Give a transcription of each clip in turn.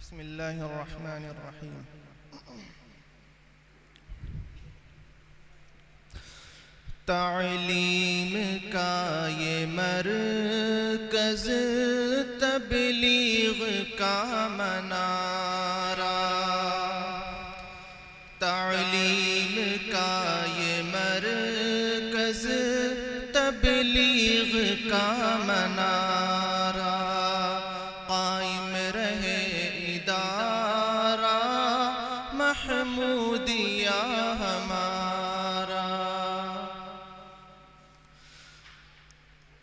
بسم اللہ الرحمن الرحیم۔ تعلیم کا یہ مرکز تبلیغ کا منارہ، تعلیم کا یہ مرکز تبلیغ کا منارہ، قائم رہے ادارہ محمودیہ ہمارا۔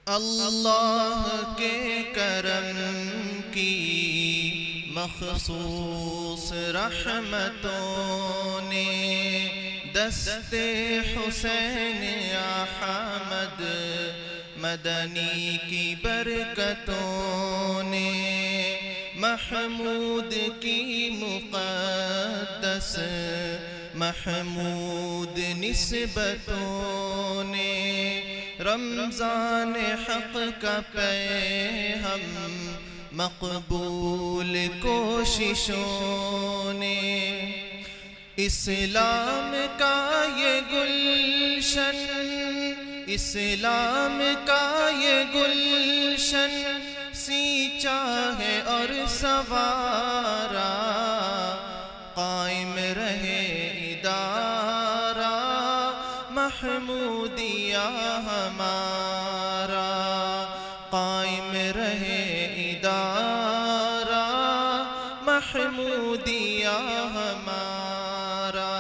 اللہ کے کرم کی مخصوص رحمتوں نے دست حسین احمد مدنی کی برکتوں نے محمود کی مقدس محمود نسبتوں نے رمضان حق کا پہ ہم مقبول کوششوں نے اسلام کا یہ گلشن، اسلام کا یہ گلشن سینچا ہے اور سنوارا، قائم رہے ادارہ محمودیہ ہمارا، قائم رہے ادارہ محمودیہ ہمارا۔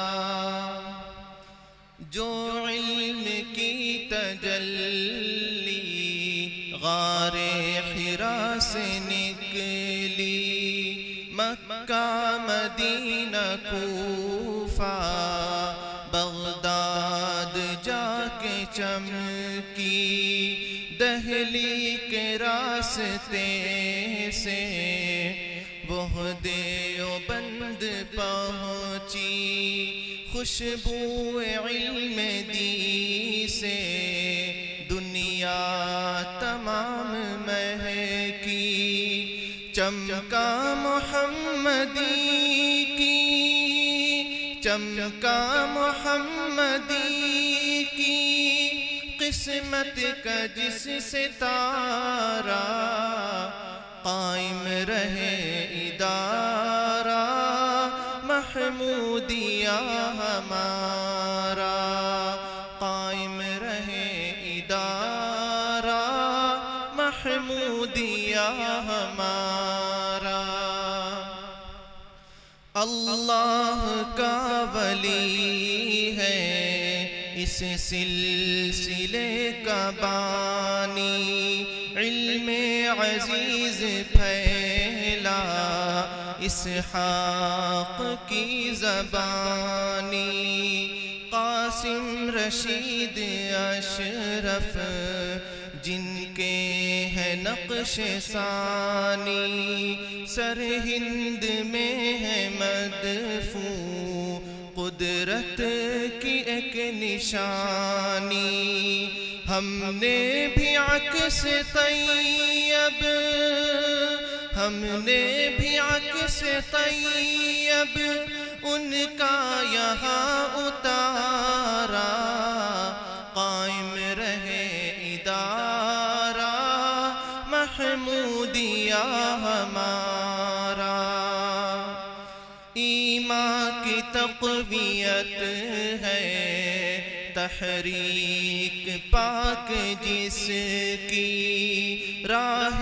جو علم کی تجلی غار حرا سے نکلی، مکہ مدینہ کوفہ بغداد جا کے چمکی، دہلی کے راستے سے وہ دیوبند پہنچی، خوشبو علم دی سے دنیا تمام مہکی، چمکا محمدی کی، چمکا محمدی کی قسمت کا جس ستارہ، قائم رہے ادارہ محمودیہ ہمارا، قائم رہے ادارہ محمودیہ ہمارا۔ اللہ کا ولی ہے اس سلسلے کا بانی، علم عزیز پھیلا اسحاق کی زبانی، قاسم رشید اشرف جن کے ہے نقش ثانی، سرہند میں ہے مدفون قدرت کی ایک نشانی، ہم نے بھی عکس طیب، ہم نے بھی عکس طیب ان کا یہاں اتارا، قائم رہے ادارہ محمودیہ ہمارا۔ ایمان کی تقویت ہے تحریک پاک جس کی، راہ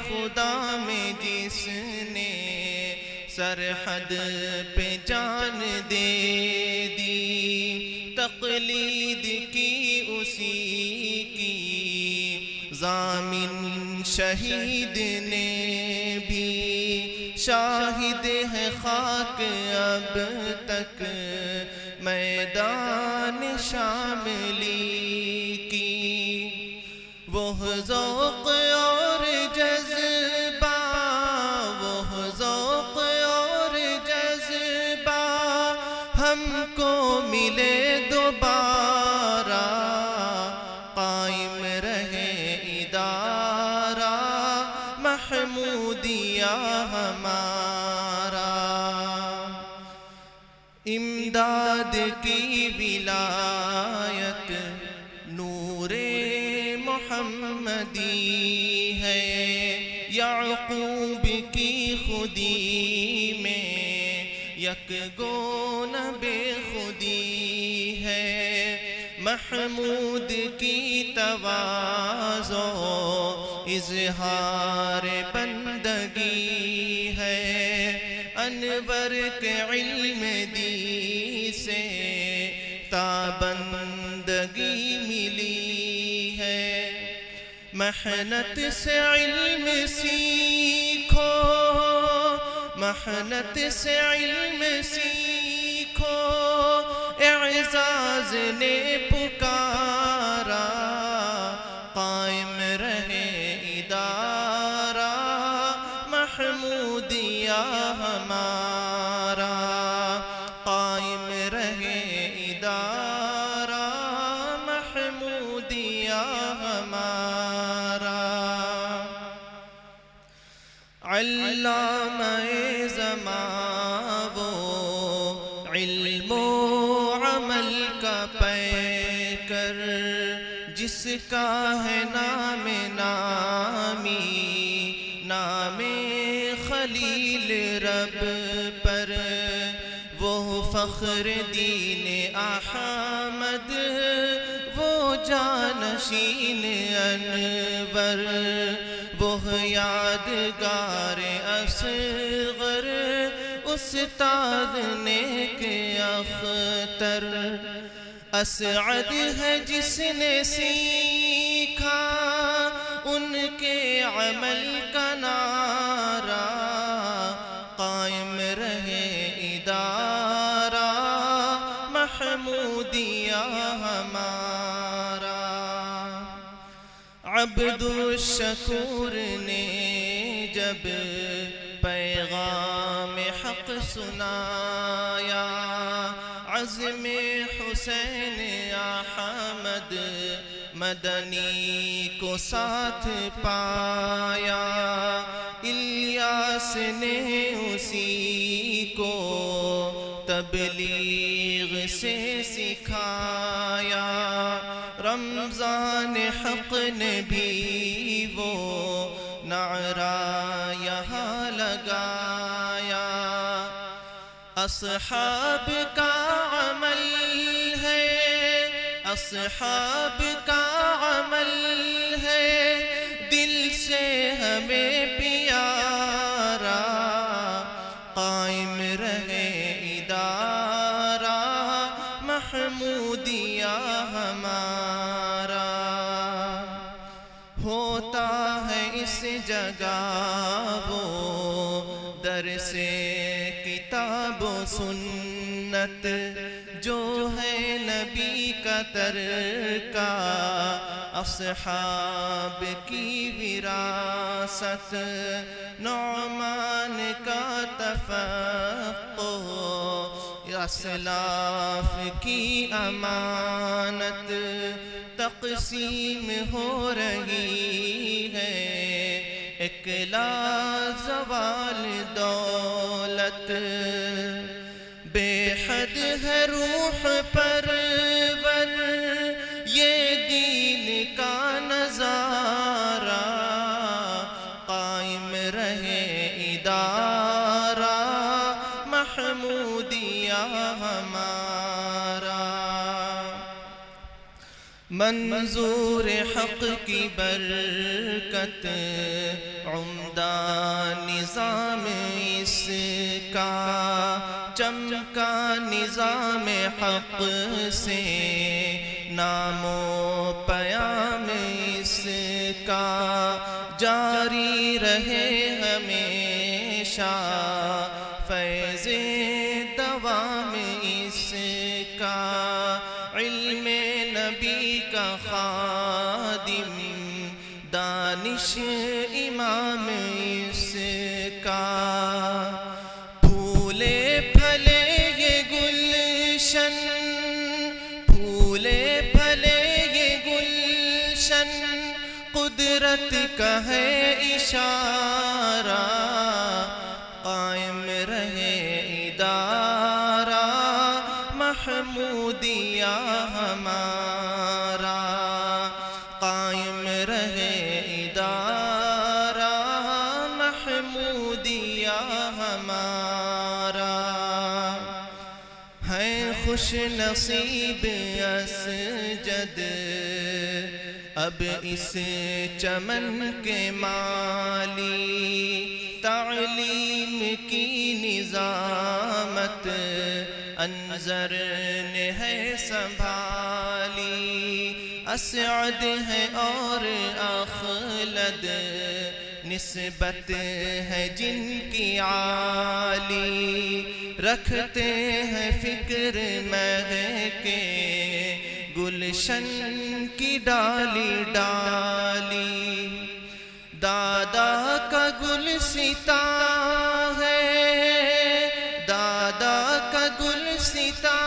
خدا میں جس نے سرحد پہ جان دے دی، تقلید کی اسی کی ضامن شہید نے بھی، شاہد ہے خاک اب تک میدان شاملی کی، وہ ذوق اور جذبہ، وہ ذوق اور جذبہ ہم کو ملے دوبارہ، قائم رہے ادارہ محمودیہ ہمارا۔ اولاد کی ولایت نور محمدی ہے، یعقوب کی خودی میں یکگون بے خودی ہے، محمود کی تواضع اظہار بندگی ہے، انور کے علم دی سے تابندگی ملی ہے، محنت سے علم سیکھو، محنت سے علم سیکھو، اعزاز نے پکارا، قائم رہے ادارہ محمودیہ ہمارا، قائم رہے ادارہ محمودیہ ہمارا۔ علامہ زمان وہ علم و عمل کا پیکر، جس کا ہے نام نامی، نام خلیل رب پر، وہ فخر دین احمد، وہ جانشین انور، وہ یادگار اصغر، استاد نیک اختر، اسعد ہے جس نے سیکھا ان کے عمل کا نعرہ، قائم رہے ادارہ محمودیہ ہمارا۔ عبد الشکور نے جب پیغام حق سنایا، عزم حسین احمد مدنی کو ساتھ پایا، الیاس نے اسی کو تبلیغ سے سکھایا، رمضان حق نے بھی وہ نعرہ یہاں لگایا، اصحاب کا عمل ہے، اصحاب کا عمل ہے، دل سے ہمیں پیارا، قائم رہے ادارہ محمودیہ ہمارا۔ ہوتا ہے اس جگہ وہ درس کتاب و سنت، جو ہے نبی کا ترکہ، اصحاب کی وراثت، نعمان کا تفقہ، اسلاف کی امانت، تقسیم ہو رہی ہے اکلا زوال دولت، بے حد ہے روح پرور یہ دین کا نظارہ، قائم رہے ادارہ محمودیہ ہمارا۔ منظور حق کی برکت عمدہ نظام اس کا، چمکا نظام حق سے نام و پیام اس کا، جاری رہے ہمیشہ فیض دوام اس کا، علم نبی کا خادم دانش امام اس کا، پھولے پھلے یہ گلشن، پھولے پھلے یہ گلشن، قدرت کا ہے اشارہ، قائم رہے ادارہ محمودیہ دیا ہمارا، ہے خوش نصیب اسجد اب اس چمن کے مالی، تعلیم کی نظامت انظر نے ہے سنبھالی، اسعد ہے اور اخلد نسبت ہے جن کی عالی، رکھتے ہیں فکر مہکے گلشن کی ڈالی ڈالی، دادا کا گلستا ہے، دادا کا گلستا